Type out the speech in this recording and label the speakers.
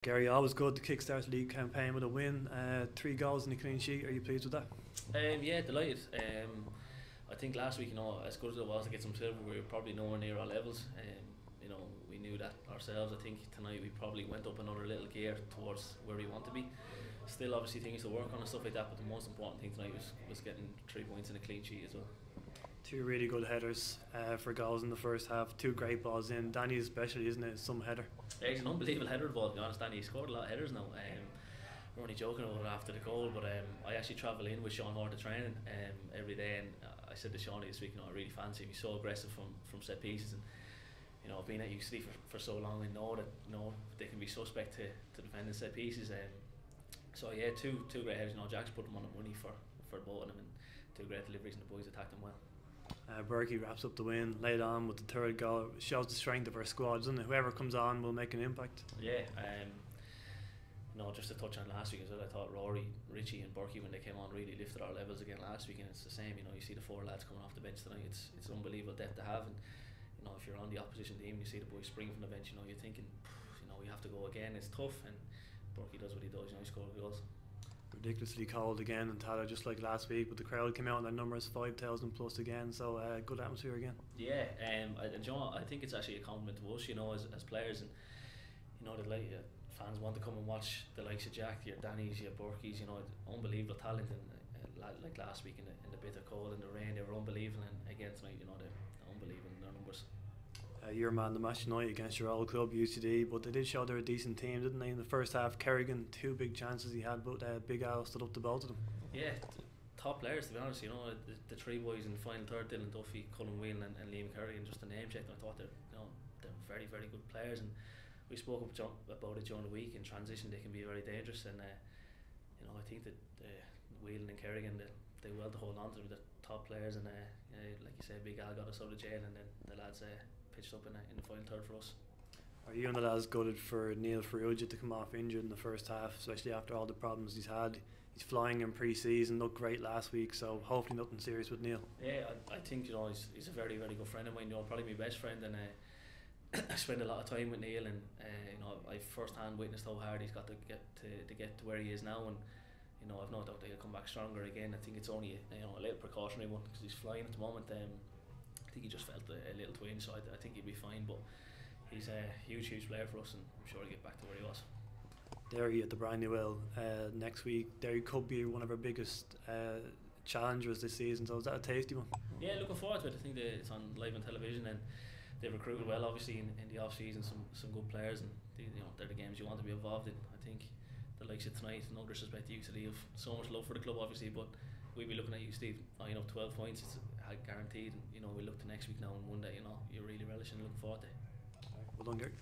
Speaker 1: Gary, always good to kickstart the league campaign with a win. 3 goals and a clean sheet. Are you pleased with that?
Speaker 2: Yeah, delighted. I think last week, as good as it was to get some silver, we were probably nowhere near our levels. We knew that ourselves. I think tonight we probably went up another little gear towards where we want to be. Still, obviously, things to work on and stuff like that. But the most important thing tonight was getting 3 points and a clean sheet as well.
Speaker 1: 2 really good headers for goals in the first half. 2 great balls in. Danny especially, isn't it? Some header.
Speaker 2: Yeah, he's an unbelievable header ball, to be honest. Danny, he scored a lot of headers now. We're only joking about it after the goal, but I actually travel in with Sean Horde to training every day, and I said to Sean this week, I really fancy him. He's so aggressive from set pieces, and I've been at UCD for so long. I know that they can be suspect to defending set pieces. So yeah, two great headers. Jack's put them on the money for both of them, and 2 great deliveries, and the boys attacked them well.
Speaker 1: Berkey wraps up the win, laid on with the 3rd goal. It shows the strength of our squad, doesn't it? Whoever comes on will make an impact.
Speaker 2: Yeah, just to touch on last week as well, I thought Rory, Richie and Berkey, when they came on, really lifted our levels again last week, and it's the same. You see the 4 lads coming off the bench tonight. It's unbelievable depth to have, and if you're on the opposition team, you see the boys spring from the bench. You're thinking, we have to go again. It's tough, and Berkey does what he does. He scores goals.
Speaker 1: Ridiculously cold again in Tallaght, just like last week, but the crowd came out and their numbers 5,000 plus again, so good atmosphere again.
Speaker 2: Yeah, and I think it's actually a compliment to us, as players, and fans want to come and watch the likes of Jack, your Danny's, your Berkeys, unbelievable talent, and like last week in the bitter cold and the rain, they were unbelievable, and again tonight, they're unbelievable in their numbers.
Speaker 1: You're man of the match tonight against your old club UCD, but they did show they're a decent team, didn't they? In the first half, Kerrigan, 2 big chances he had, but Big Al stood up to both of them.
Speaker 2: Yeah, top players, to be honest. The 3 boys in the final third, Dylan Duffy, Cullen Whelan and Liam Kerrigan, just a name check. I thought they're very, very good players, and we spoke about it during the week. In transition, they can be very dangerous, and I think that Whelan and Kerrigan, they well to hold on to them. They're top players, and like you said, Big Al got us out of jail, and then the lads pitched up in the final third for us.
Speaker 1: Are you and the lads gutted for Neil Ferrugia to come off injured in the first half, especially after all the problems he's had? He's flying in pre-season, looked great last week, so hopefully nothing serious with Neil. Yeah,
Speaker 2: I think he's a very, very good friend of mine. Probably my best friend, and I spend a lot of time with Neil, and I first-hand witnessed how hard he's got to get to where he is now, and I've no doubt that he'll come back stronger again. I think it's only a little precautionary one because he's flying at the moment. I think he just felt a little twinge, so I think he'll be fine, but he's a huge player for us, and I'm sure he'll get back to where he was.
Speaker 1: Derry at the Brandywell next week. Derry could be one of our biggest challengers this season, so is that a tasty one? Yeah, looking forward to it. I think it's on live on television, and they've recruited well, obviously, in the off-season, some good players, and they're the games you want to be involved in. I think the likes of tonight, no disrespect to UCD, have so much love for the club, obviously, but we'll be looking at UCD, 12 points, it's guaranteed, and we look to next week now, and one day, you're really relishing and looking forward to it. Well done, Gary.